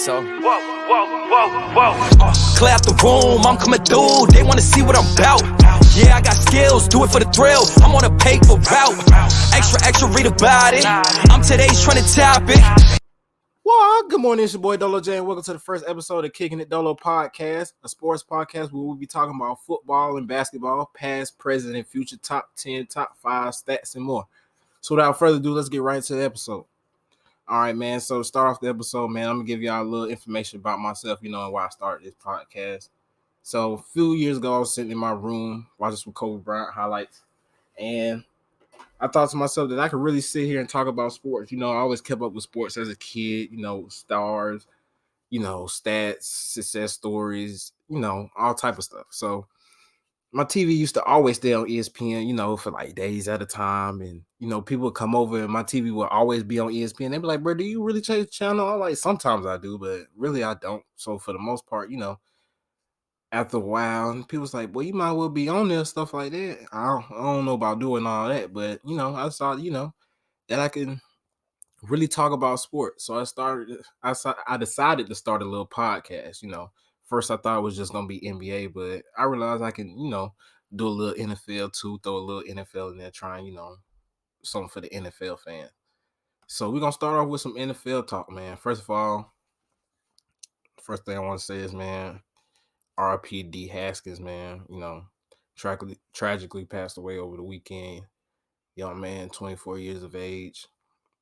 So, clear out the room, I'm coming through. They wanna see what I'm about. Yeah, I got skills, do it for the thrill. I'm on a paper route. Extra, read about it. I'm today's trending topic. Well, good morning, it's your boy Dolo J, and welcome to the first episode of Kickin It Dolo podcast, a sports podcast where we'll be talking about football and basketball, past, present, and future, top 10, top 5, stats, and more. So without further ado, let's get right into the episode. All right, man, so to start off the episode, man, I'm going to give y'all a little information about myself, and why I started this podcast. So a few years ago, I was sitting in my room watching some Kobe Bryant highlights, and I thought to myself that I could really sit here and talk about sports. I always kept up with sports as a kid, stars, stats, success stories, all type of stuff. So my TV used to always stay on ESPN, for like days at a time. And, people would come over and my TV would always be on ESPN. They'd be like, bro, do you really change the channel? I'm like, sometimes I do, but really I don't. So for the most part, after a while, people was like, well, you might well be on there, stuff like that. I don't know about doing all that, but, I saw, that I can really talk about sports. So I decided to start a little podcast. First I thought it was just going to be NBA, but I realized I can, do a little NFL too, throw a little NFL in there, trying, something for the NFL fan. So we're going to start off with some NFL talk, man. First of all, first thing I want to say is, man, RIP D Haskins, man, tragically passed away over the weekend. Young man, 24 years of age,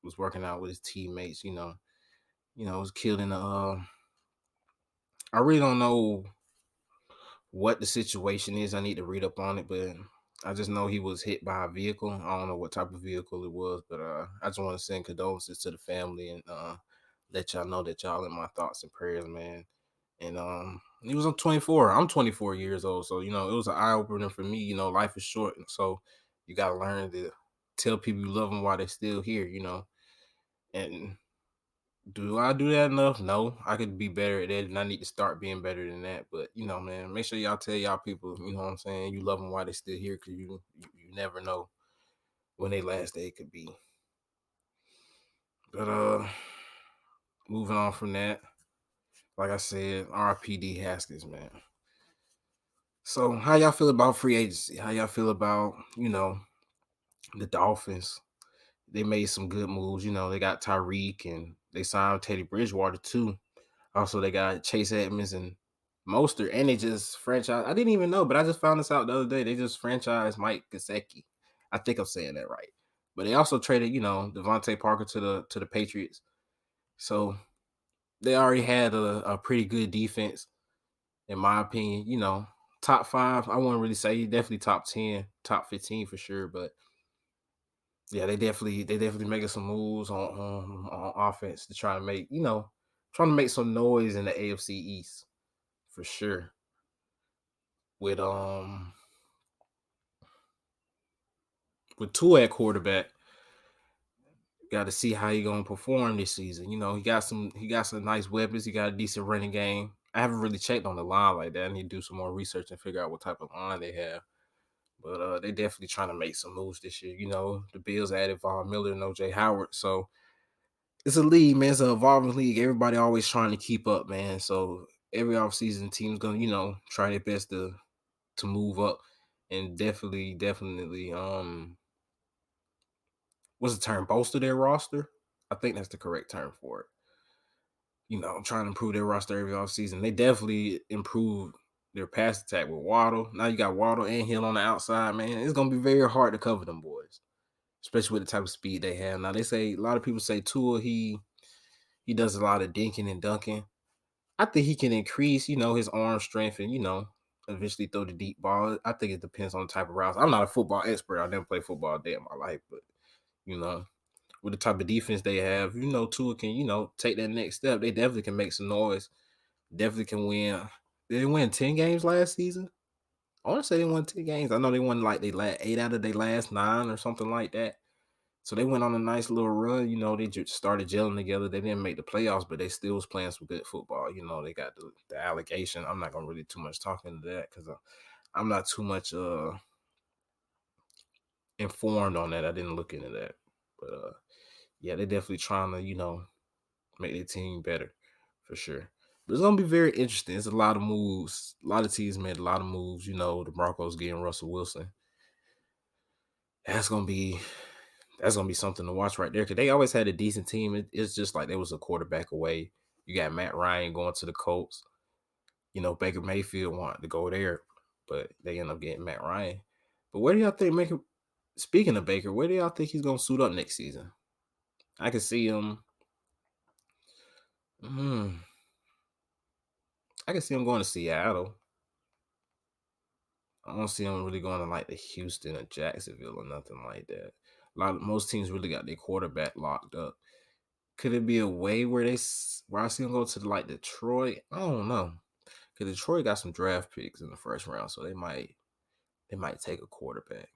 was working out with his teammates, was killed in a, I really don't know what the situation is. I need to read up on it, but I just know he was hit by a vehicle. I don't know what type of vehicle it was, but I just want to send condolences to the family and let y'all know that y'all in my thoughts and prayers, man. And he was on 24. I'm 24 years old, so it was an eye opener for me. Life is short, and so you gotta learn to tell people you love them while they're still here. And do I do that enough? No, I could be better at that, and I need to start being better than that. But man, make sure y'all tell y'all people, what I'm saying, you love them while they're still here, because you never know when their last day could be. But moving on from that, like I said, RIP Haskins, man. So how y'all feel about free agency? How y'all feel about the Dolphins? They made some good moves. They got Tyreek and they signed Teddy Bridgewater too. Also, they got Chase Edmonds and Mostert, and they just franchise. I didn't even know, but I just found this out the other day. They just franchised Mike Gesicki. I think I'm saying that right. But they also traded, Devontae Parker to the Patriots. So they already had a pretty good defense, in my opinion. Top 5. I wouldn't really say definitely top 10, top 15 for sure. But yeah, they definitely making some moves on offense to try to make some noise in the AFC East for sure. With Tua at quarterback, got to see how he gonna perform this season. He got some nice weapons. He got a decent running game. I haven't really checked on the line like that. I need to do some more research and figure out what type of line they have. But they definitely trying to make some moves this year. The Bills added Von Miller and OJ Howard, so it's a league, man. It's an evolving league. Everybody always trying to keep up, man. So every offseason team's gonna, try their best to move up, and definitely, what's the term? Bolster their roster. I think that's the correct term for it. Trying to improve their roster every offseason. They definitely improved their pass attack with Waddle. Now you got Waddle and Hill on the outside, man. It's gonna be very hard to cover them boys, especially with the type of speed they have. Now they say, a lot of people say Tua, he does a lot of dinking and dunking. I think he can increase, his arm strength and, eventually throw the deep ball. I think it depends on the type of routes. I'm not a football expert. I never played football a day in my life, but with the type of defense they have, Tua can, take that next step. They definitely can make some noise. Definitely can win. Did they win 10 games last season? I want to say they won 10 games. I know they won like 8 out of their last 9 or something like that. So they went on a nice little run. They just started gelling together. They didn't make the playoffs, but they still was playing some good football. They got the allegation. I'm not going to really too much talk into that because I'm not too much informed on that. I didn't look into that. But, yeah, they're definitely trying to, make their team better for sure. But it's gonna be very interesting. It's a lot of moves. A lot of teams made a lot of moves. The Broncos getting Russell Wilson. That's gonna be something to watch right there. Cause they always had a decent team. It's just like they was a quarterback away. You got Matt Ryan going to the Colts. Baker Mayfield wanted to go there, but they end up getting Matt Ryan. But where do y'all think speaking of Baker, where do y'all think he's gonna suit up next season? I can see him. I can see him going to Seattle. I don't see him really going to like the Houston or Jacksonville or nothing like that. Most teams really got their quarterback locked up. Could it be a way where I see him go to like Detroit? I don't know. Because Detroit got some draft picks in the first round, so they might take a quarterback.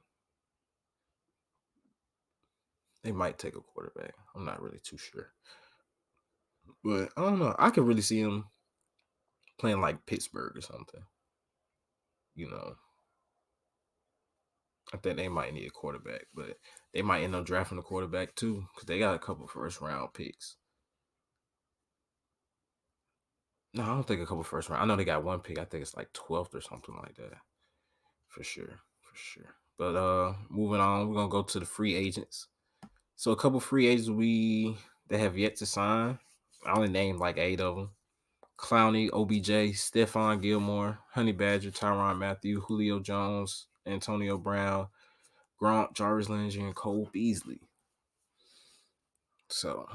They might take a quarterback. I'm not really too sure. But I don't know. I could really see him playing like Pittsburgh or something. I think they might need a quarterback, but they might end up drafting a quarterback too because they got a couple first round picks. No, I don't think a couple first round. I know they got one pick. I think it's like 12th or something like that. For sure. But moving on, we're gonna go to the free agents. So a couple free agents that have yet to sign. I only named like 8 of them. Clowney, OBJ, Stephon Gilmore, Honey Badger, Tyrann Mathieu, Julio Jones, Antonio Brown, Gronk, Jarvis Landry, and Cole Beasley. So,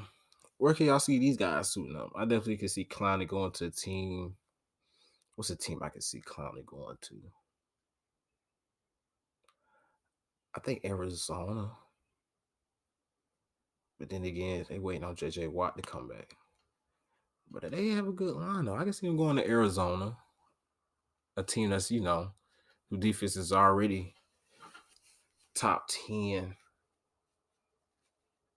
where can y'all see these guys suiting up? I definitely could see Clowney going to a team. What's a team I could see Clowney going to? I think Arizona. But then again, they waiting on JJ Watt to come back. But they have a good line, though. I can see him going to Arizona, a team that's, who defense is already top 10.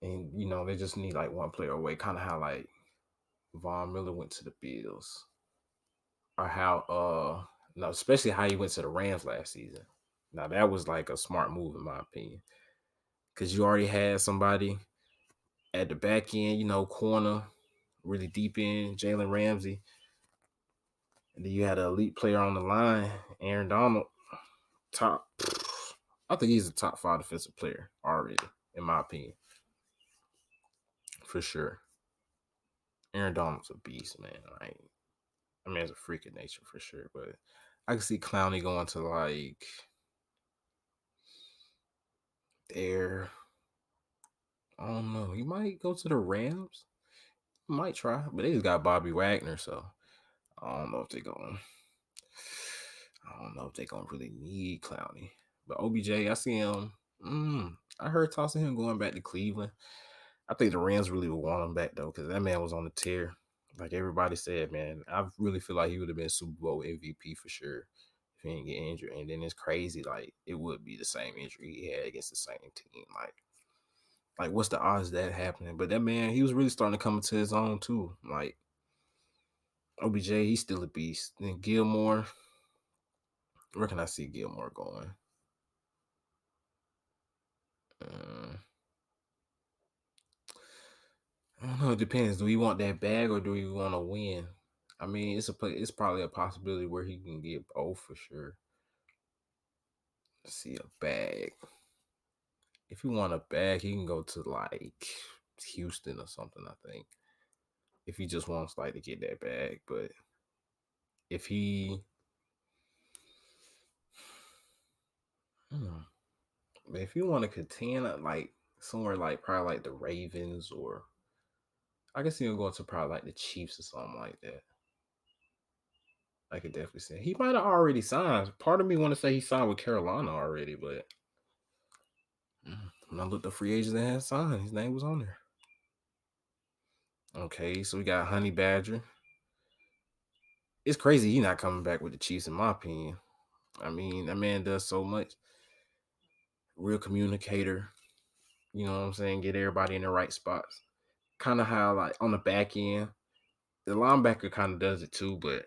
And, they just need like one player away, kind of how like Von Miller went to the Bills. Or how, especially how he went to the Rams last season. Now, that was like a smart move, in my opinion. Because you already had somebody at the back end, corner, really deep in, Jalen Ramsey. And then you had an elite player on the line, Aaron Donald, I think he's a top 5 defensive player already, in my opinion. For sure. Aaron Donald's a beast, man. I mean, it's a freak of nature for sure. But I can see Clowney going to like there. I don't know. He might go to the Rams. He might try, but they just got Bobby Wagner, so I don't know if they're going. I don't know if they're gonna really need Clowney. But OBJ, I see him. I heard tossing him going back to Cleveland. I think the Rams really would want him back though, because that man was on the tear. Like everybody said, man, I really feel like he would have been Super Bowl MVP for sure if he didn't get injured. And then it's crazy, like it would be the same injury he had against the same team. Like what's the odds of that happening? But that man, he was really starting to come into his own too. Like OBJ, he's still a beast. Then Gilmore, where can I see Gilmore going? I don't know. It depends. Do we want that bag or do we want to win? I mean, it's probably a possibility where he can get both for sure. Let's see, a bag. If you want a bag, he can go to like Houston or something, I think. If he just wants like to get that bag. But if he if you want to contend like somewhere like probably like the Ravens, or I can see him going to probably like the Chiefs or something like that. I could definitely see he might have already signed. Part of me want to say he signed with Carolina already, but when I looked up free agents that had signed, his name was on there. Okay, so we got Honey Badger. It's crazy he's not coming back with the Chiefs, in my opinion. I mean, that man does so much. Real communicator. You know what I'm saying? Get everybody in the right spots. Kind of how, like, on the back end, the linebacker kind of does it too, but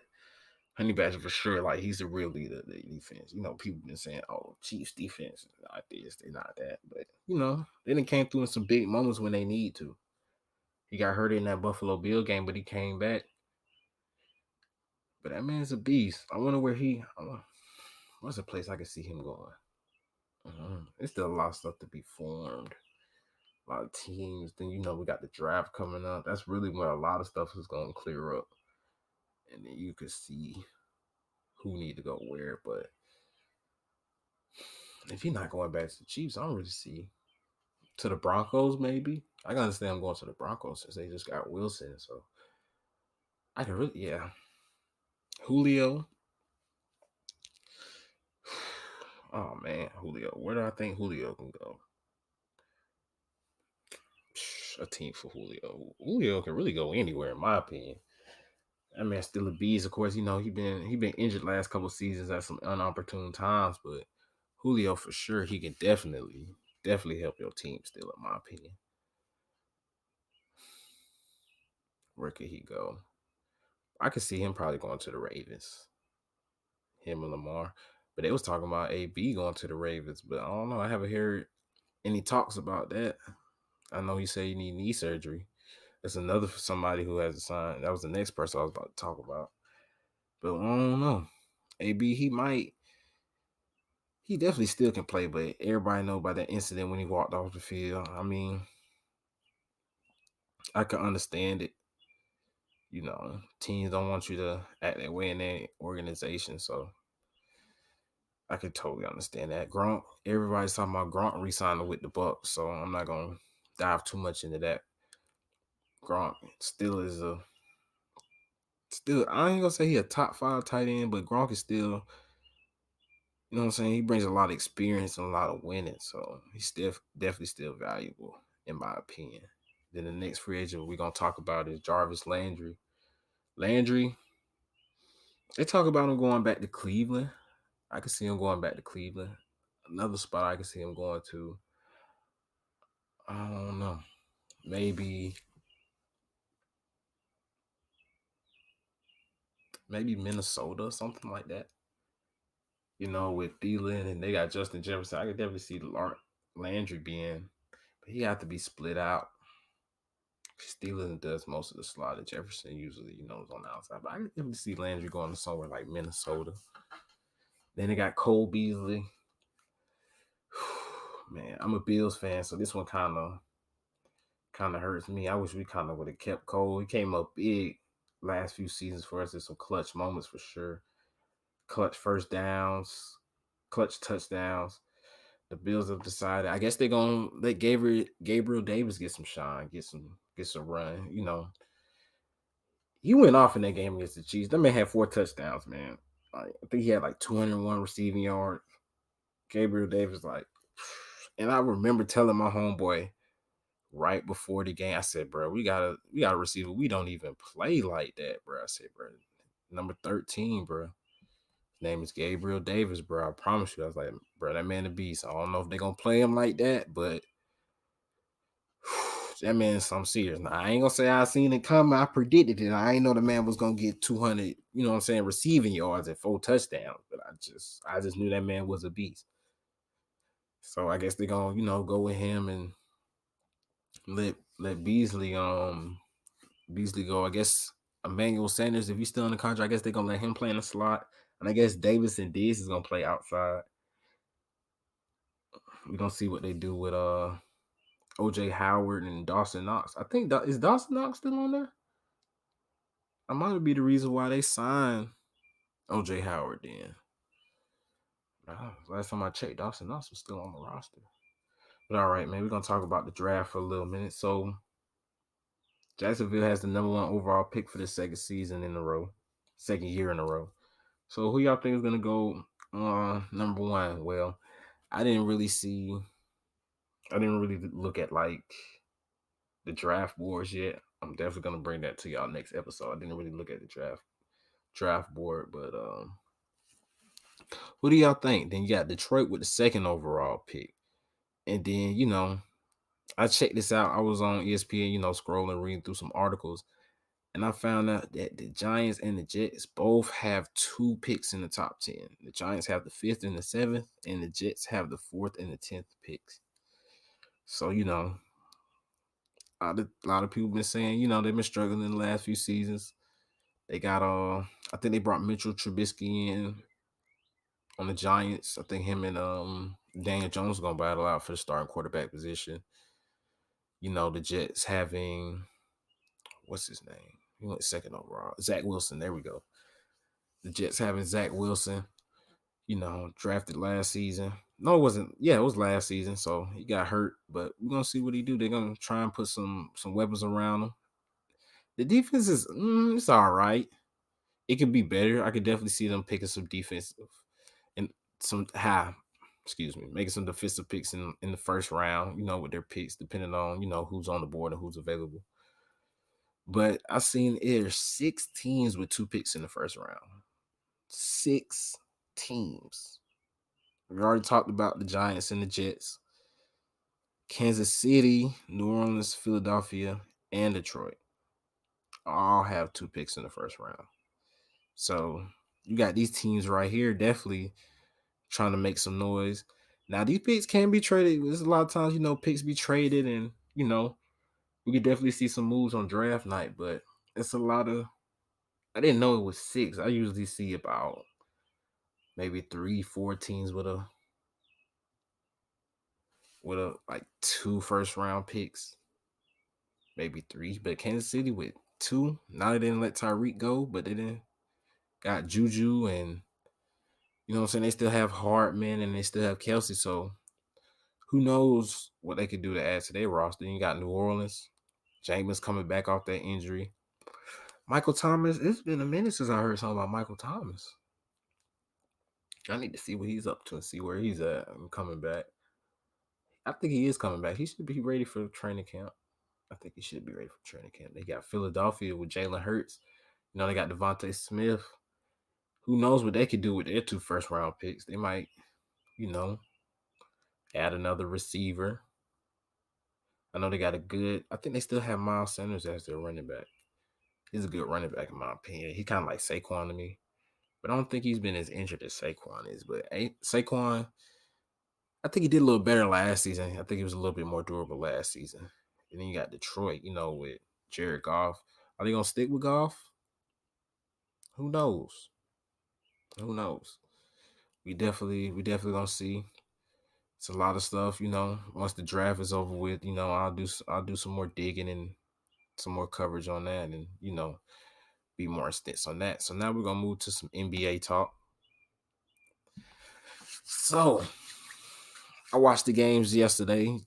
Honey Badger for sure, like, he's the real leader of the defense. People been saying, oh, Chiefs defense is not this, they're not that. But, they done came through in some big moments when they need to. He got hurt in that Buffalo Bill game, but he came back. But that man's a beast. I wonder where what's a place I can see him going? It's still a lot of stuff to be formed. A lot of teams. Then we got the draft coming up. That's really where a lot of stuff is going to clear up, and then you could see who need to go where. But if you're not going back to the Chiefs, I don't really see to the Broncos. Maybe I can understand I'm going to the Broncos since they just got Wilson. So I can really, Julio. Oh man, Julio. Where do I think Julio can go? A team for Julio. Julio can really go anywhere, in my opinion. I mean, still a beast. Of course, he been injured last couple seasons at some unopportune times, but Julio for sure he can definitely help your team still, in my opinion. Where could he go? I could see him probably going to the Ravens. Him and Lamar. But they was talking about AB going to the Ravens, but I don't know. I haven't heard any talks about that. I know he said he need knee surgery. That's another for somebody who has a sign. That was the next person I was about to talk about. But I don't know. AB, he definitely still can play, but everybody know about that incident when he walked off the field. I mean, I can understand it. Teams don't want you to act that way in their organization, so I could totally understand that. Gronk, everybody's talking about Gronk re-signing with the Bucks, so I'm not gonna dive too much into that. Gronk still is I ain't gonna say he a top 5 tight end, but Gronk is still, you know what I'm saying? He brings a lot of experience and a lot of winning, so he's definitely still valuable in my opinion. Then the next free agent we're gonna talk about is Jarvis Landry. Landry, they talk about him going back to Cleveland. I can see him going back to Cleveland. Another spot I can see him going to, I don't know, maybe Minnesota or something like that. With Thielen and they got Justin Jefferson, I could definitely see Landry being, but he have to be split out. Thielen does most of the slot, and Jefferson usually, is on the outside. But I could definitely see Landry going to somewhere like Minnesota. Then they got Cole Beasley. Man, I'm a Bills fan, so this one kind of hurts me. I wish we kind of would have kept Cole. He came up big last few seasons for us in some clutch moments for sure. Clutch first downs, clutch touchdowns. The Bills have decided. I guess they're gonna let Gabriel Davis get some shine, get some run. He went off in that game against the Chiefs. That man had 4 touchdowns, man. I think he had like 201 receiving yards. Gabriel Davis, and I remember telling my homeboy right before the game, I said, bro, we got a receiver. We don't even play like that, bro. I said, bro, number 13, bro. His name is Gabriel Davis, bro. I promise you. I was like, bro, that man a beast. I don't know if they're gonna play him like that, but that man's something serious. Now, I ain't gonna say I seen it coming. I predicted it. I ain't know the man was gonna get 200, receiving yards and 4 touchdowns. But I just knew that man was a beast. So I guess they're gonna, go with him and let Beasley go. I guess Emmanuel Sanders, if he's still in the contract, I guess they're gonna let him play in the slot. And I guess Davis and Diggs is gonna play outside. We're gonna see what they do with OJ Howard and Dawson Knox. I think is Dawson Knox still on there? I might be the reason why they signed OJ Howard then. Last time I checked, Dawson Knox was still on the roster. But all right, man, we're gonna talk about the draft for a little minute. So Jacksonville has the number 1 overall pick for the second year in a row. So who y'all think is gonna go number 1? Well, I didn't really look at the draft boards yet. I'm definitely gonna bring that to y'all next episode. I didn't really look at the draft board, but who do y'all think? Then you got Detroit with the 2nd overall pick. And then, I checked this out. I was on ESPN, scrolling, reading through some articles, and I found out that the Giants and the Jets both have 2 picks in the top 10. The Giants have the 5th and the 7th, and the Jets have the 4th and the 10th picks. So, a lot of people been saying, they've been struggling in the last few seasons. They got I think they brought Mitchell Trubisky in on the Giants. I think him and Daniel Jones gonna battle out for the starting quarterback position. The Jets having what's his name? He went second overall. Zach Wilson. There we go. The Jets having Zach Wilson. Drafted last season. No, it wasn't. Yeah, it was last season. So he got hurt, but we're gonna see what he do. They're gonna try and put some weapons around him. The defense is it's all right. It could be better. I could definitely see them picking some defensive and some making some defensive picks in the first round, with their picks, depending on, who's on the board and who's available. But I've seen there's 6 teams with 2 picks in the first round. 6 teams. We already talked about the Giants and the Jets. Kansas City, New Orleans, Philadelphia, and Detroit all have 2 picks in the first round. So you got these teams right here definitely trying to make some noise. Now, these picks can be traded. There's a lot of times, picks be traded and, we could definitely see some moves on draft night, but it's a lot of, I didn't know it was 6. I usually see about maybe 3-4 teams with a like 2 first round picks, maybe 3. But Kansas City with 2. Now they didn't let Tyreek go, but they didn't got Juju and what I'm saying, they still have Hardman and they still have Kelsey. So who knows what they could do to add to their roster. Then you got New Orleans. Jameis coming back off that injury. Michael Thomas, it's been a minute since I heard something about Michael Thomas. I need to see what he's up to and see where he's at. I'm coming back. I think he is coming back. He should be ready for training camp. I think he should be ready for training camp. They got Philadelphia with Jalen Hurts. They got Devontae Smith. Who knows what they could do with their 2 first round picks? They might, add another receiver. I know they got I think they still have Miles Sanders as their running back. He's a good running back in my opinion. He's kind of like Saquon to me. But I don't think he's been as injured as Saquon is. But Saquon, I think he did a little better last season. I think he was a little bit more durable last season. And then you got Detroit, with Jared Goff. Are they going to stick with Goff? Who knows? Who knows? We definitely going to see. It's a lot of stuff, once the draft is over with, I'll do some more digging and some more coverage on that and, be more extensive on that. So now we're going to move to some NBA talk. So I watched the games yesterday.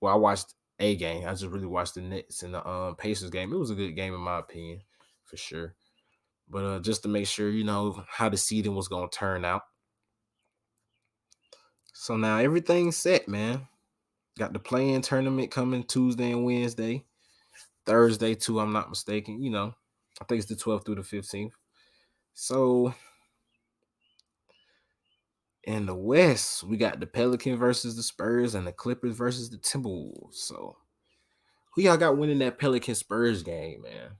Well, I watched a game. I just really watched the Nets and the Pacers game. It was a good game in my opinion, for sure. But just to make sure, how the seeding was going to turn out. So now everything's set, man. Got the play-in tournament coming Tuesday and Wednesday. Thursday, too, I'm not mistaken. I think it's the 12th through the 15th. So in the West, we got the Pelicans versus the Spurs and the Clippers versus the Timberwolves. So who y'all got winning that Pelican-Spurs game, man?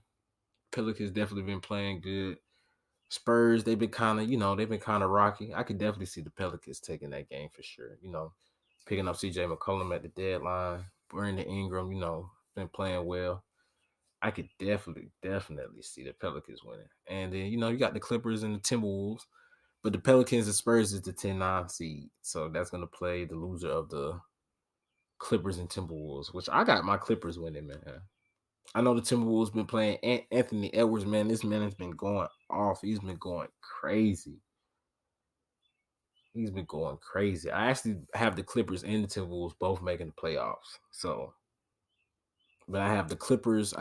Pelicans definitely been playing good. Spurs, they've been kind of rocky. I could definitely see the Pelicans taking that game for sure. Picking up CJ McCollum at the deadline. Brandon Ingram, been playing well. I could definitely see the Pelicans winning. And then, you got the Clippers and the Timberwolves. But the Pelicans and Spurs is the 10-9 seed. So that's going to play the loser of the Clippers and Timberwolves, which I got my Clippers winning, man. I know the Timberwolves been playing Anthony Edwards, man. This man has been going off. He's been going crazy. I actually have the Clippers and the Timberwolves both making the playoffs. So, but I have the Clippers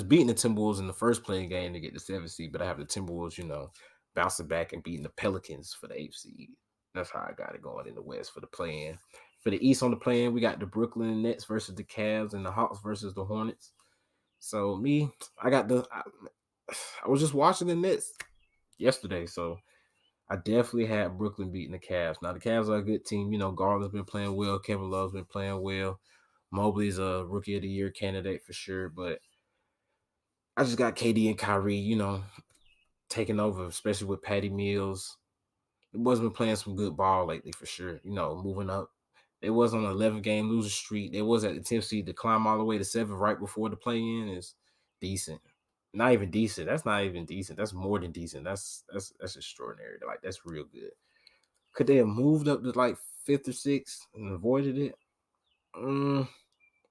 beating the Timberwolves in the first playing game to get the 7th seed, but I have the Timberwolves, bouncing back and beating the Pelicans for the 8th seed. That's how I got it going in the West for the play-in. For the East on the play-in, we got the Brooklyn Nets versus the Cavs and the Hawks versus the Hornets. So I was just watching the Nets yesterday, so I definitely had Brooklyn beating the Cavs. Now, the Cavs are a good team. Garland's been playing well. Kevin Love's been playing well. Mobley's a Rookie of the Year candidate for sure, but I just got KD and Kyrie, taking over, especially with Patty Mills. It wasn't been playing some good ball lately for sure, moving up. They was on an 11-game loser streak. They was at the 10th seed to climb all the way to 7 right before the play-in is decent. not even decent. That's not even decent. That's more than decent. That's extraordinary. Like that's real good. Could they have moved up to like fifth or sixth and avoided it?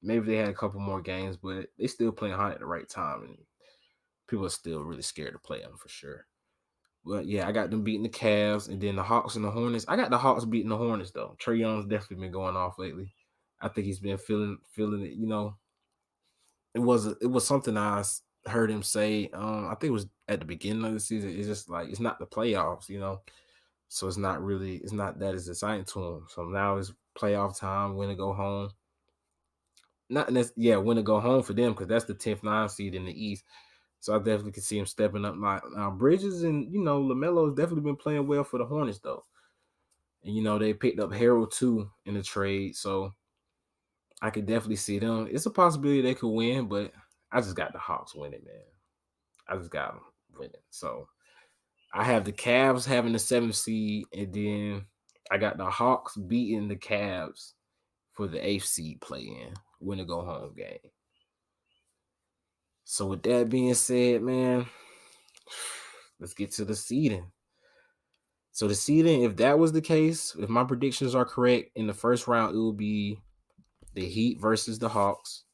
Maybe they had a couple more games, but they still playing hot at the right time, and people are still really scared to play them for sure. But yeah, I got them beating the Cavs, and then the Hawks and the Hornets. I got the Hawks beating the Hornets though. Trae Young's definitely been going off lately. I think he's been feeling it. It was something heard him say. I think it was at the beginning of the season. It's just like it's not the playoffs. So it's not that as exciting to him. So now it's playoff time, win to go home. Win to go home for them because that's the 10th 9 seed in the East. So I definitely can see him stepping up. Now Bridges and LaMelo has definitely been playing well for the Hornets though. And they picked up Harold too in the trade. So I could definitely see them. It's a possibility they could win, but I just got the Hawks winning, man. I just got them winning. So I have the Cavs having the 7th seed, and then I got the Hawks beating the Cavs for the 8th seed play-in, win to go home game. So with that being said, man, let's get to the seeding. So the seeding, if that was the case, if my predictions are correct, in the first round, it will be the Heat versus the Hawks,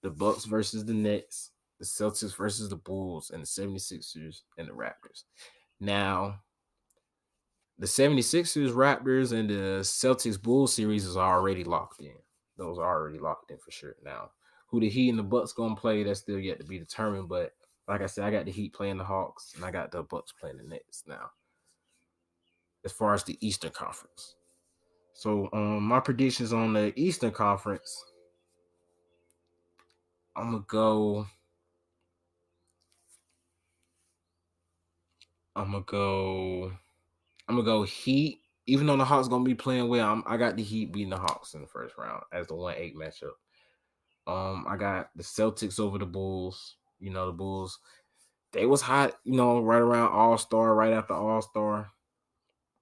the Bucks versus the Nets, the Celtics versus the Bulls, and the 76ers and the Raptors. Now, the 76ers, Raptors, and the Celtics Bulls series is already locked in. Those are already locked in for sure. Now, who the Heat and the Bucks gonna play, that's still yet to be determined. But like I said, I got the Heat playing the Hawks, and I got the Bucks playing the Nets now. As far as the Eastern Conference. So my predictions on the Eastern Conference, I'm gonna go Heat. Even though the Hawks gonna be playing well, I got the Heat beating the Hawks in the first round as the 1-8 matchup. I got the Celtics over the Bulls. The Bulls, they was hot, right around All-Star, right after All-Star,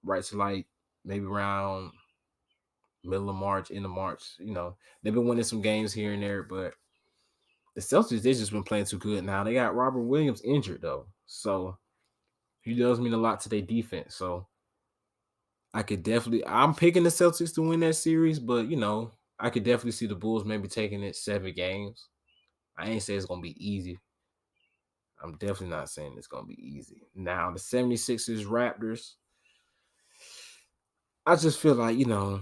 right to like maybe around middle of March, end of March. They've been winning some games here and there, but the Celtics, they just been playing too good now. They got Robert Williams injured though, so he does mean a lot to their defense. So I'm picking the Celtics to win that series, but I could definitely see the Bulls maybe taking it 7 games. I ain't say it's gonna be easy. I'm definitely not saying it's gonna be easy. Now the 76ers Raptors, I just feel like, a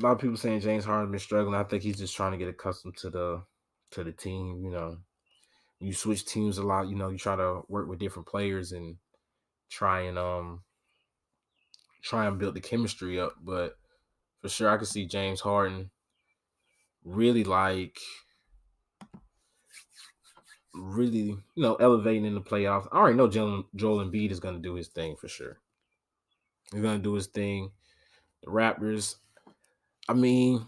lot of people saying James Harden's been struggling. I think he's just trying to get accustomed to the team. You switch teams a lot. You try to work with different players and try and build the chemistry up. But for sure, I can see James Harden really elevating in the playoffs. I already know Joel Embiid is going to do his thing for sure. He's going to do his thing. The Raptors, I mean,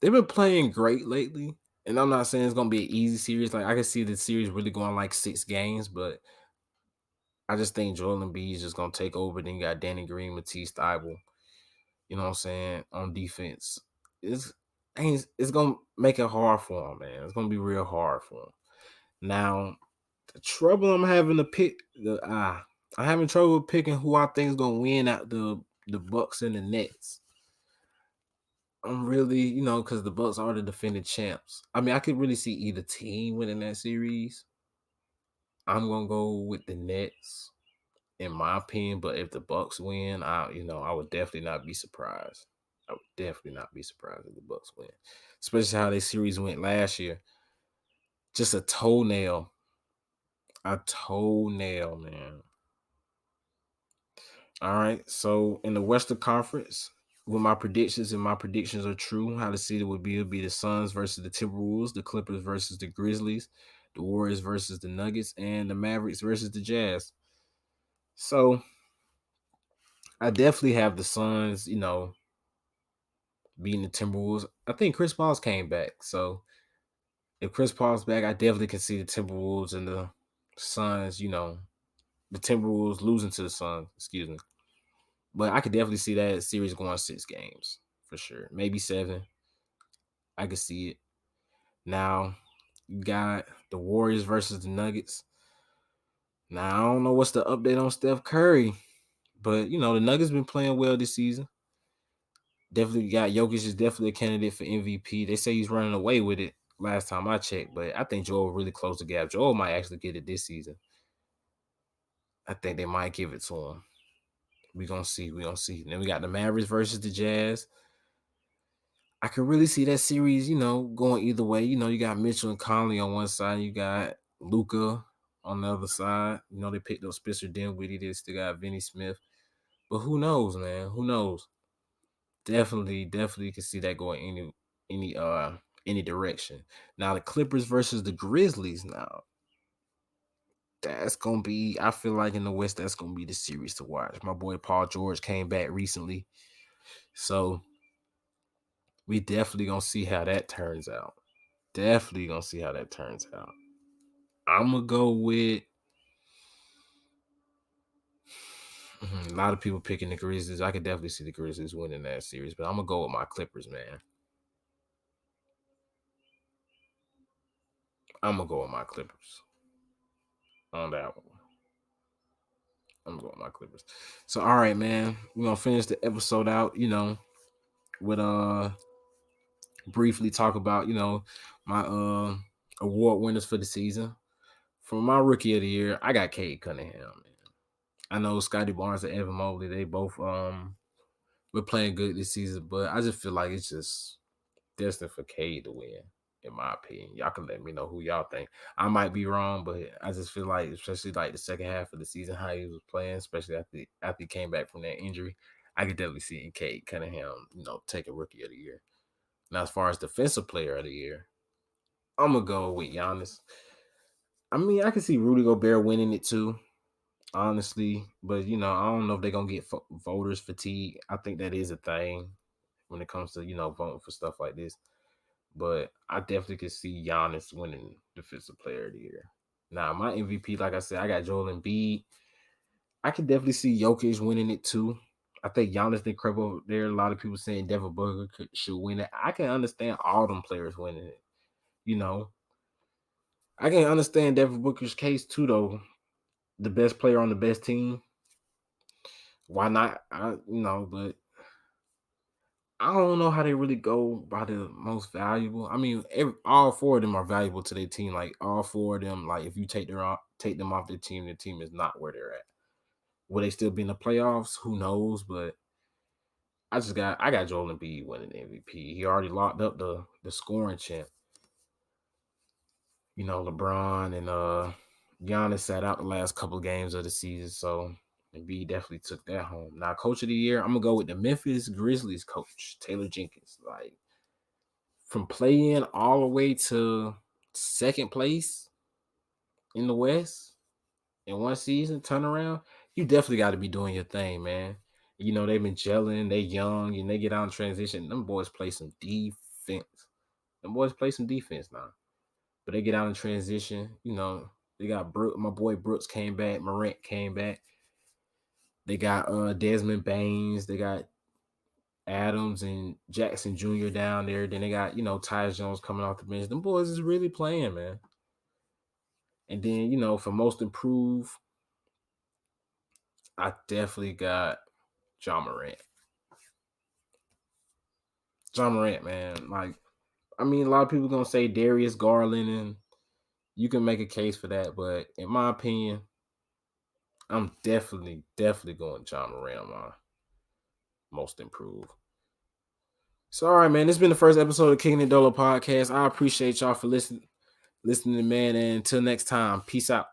they've been playing great lately. And I'm not saying it's going to be an easy series. Like, I can see the series really going like 6 games, but I just think Joel Embiid is just going to take over. Then you got Danny Green, Matisse Thybulle, you know what I'm saying, on defense. It's going to make it hard for him, man. It's going to be real hard for him. Now, the trouble I'm having to pick, I'm having trouble picking who I think is going to win out the Bucks and the Nets. I'm really, because the Bucks are the defending champs. I mean, I could really see either team winning that series. I'm gonna go with the Nets, in my opinion. But if the Bucks win, I would definitely not be surprised. I would definitely not be surprised if the Bucks win, especially how their series went last year. Just a toenail, man. All right, so in the Western Conference, with my predictions, and my predictions are true, how the seed would be the Suns versus the Timberwolves, the Clippers versus the Grizzlies, the Warriors versus the Nuggets, and the Mavericks versus the Jazz. So I definitely have the Suns, beating the Timberwolves. I think Chris Paul's came back. So if Chris Paul's back, I definitely can see the Timberwolves and the Suns, the Timberwolves losing to the Suns, excuse me. But I could definitely see that series going 6 games for sure. Maybe 7. I could see it. Now, You got the Warriors versus the Nuggets. Now, I don't know what's the update on Steph Curry, but, you know, the Nuggets been playing well this season. Definitely got Jokic is definitely a candidate for MVP. They say he's running away with it last time I checked, but I think Joel really closed the gap. Joel might actually get it this season. I think they might give it to him. We're going to see. Then we got the Mavericks versus the Jazz. I can really see that series, you know, going either way. You know, you got Mitchell and Conley on one side. You got Luka on the other side. You know, they picked up Spencer Dinwiddie. They still got Vinny Smith. But who knows, man? Who knows? Definitely can see that going any direction. Now the Clippers versus the Grizzlies. Now that's gonna be. I feel like in the West, that's gonna be the series to watch. My boy Paul George came back recently, so we definitely gonna see how that turns out. I'm gonna go with. A lot of people picking the Grizzlies. I could definitely see the Grizzlies winning that series, but I'm gonna go with my Clippers, man. I'm gonna go with my Clippers on that one. I'm gonna go with my Clippers. So, all right, man. We're gonna finish the episode out, you know, with briefly talk about, you know, my award winners for the season. For my rookie of the year, I got Cade Cunningham, man. I know Scotty Barnes and Evan Mobley, they both were playing good this season, but I just feel like it's just destined for Cade to win, in my opinion. Y'all can let me know who y'all think. I might be wrong, but I just feel like, especially like the second half of the season, how he was playing, especially after he came back from that injury, I could definitely see Cade Cunningham, you know, taking rookie of the year. Now, as far as defensive player of the year, I'm gonna go with Giannis. I mean, I can see Rudy Gobert winning it too, honestly, but you know, I don't know if they're gonna get voters fatigue. I think that is a thing when it comes to, you know, voting for stuff like this. But I definitely could see Giannis winning defensive player of the year. Now, my MVP, like I said, I got Joel Embiid. I could definitely see Jokic winning it too. I think Giannis did crap over there. A lot of people saying Devin Booker should win it. I can understand all them players winning it. You know, I can understand Devin Booker's case too, though. The best player on the best team. Why not? But I don't know how they really go by the most valuable. I mean, all four of them are valuable to their team. Like all four of them, like if you take them off their team, the team is not where they're at. Will they still be in the playoffs? Who knows? But I got Joel Embiid winning the MVP. He already locked up the scoring champ. You know, LeBron and Giannis sat out the last couple of games of the season, so Embiid definitely took that home. Now, coach of the year, I'm gonna go with the Memphis Grizzlies coach, Taylor Jenkins. Like from play-in all the way to second place in the West in one season turnaround, you definitely got to be doing your thing, man. You know, they've been gelling, they young, and they get out in transition. Them boys play some defense. Now. But they get out in transition, you know. They got my boy Brooks came back, Morant came back. They got Desmond Baines, they got Adams and Jackson Jr. down there. Then they got, you know, Tyus Jones coming off the bench. Them boys is really playing, man. And then, you know, for most improved, I definitely got John Morant. John Morant, man. Like, I mean, a lot of people going to say Darius Garland, and you can make a case for that. But in my opinion, I'm definitely going John Morant on my most improved. So, all right, man. This has been the first episode of Kickin It Dolo podcast. I appreciate y'all for listening, man. And until next time, peace out.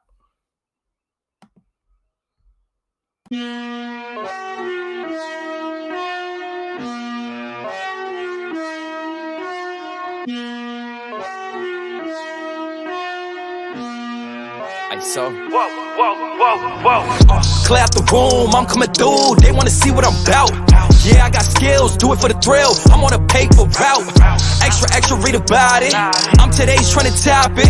So, clear out the room, I'm coming through. They wanna see what I'm about. Yeah, I got skills, do it for the thrill. I'm on a paper route. Extra, read about it. I'm today's trying to top it.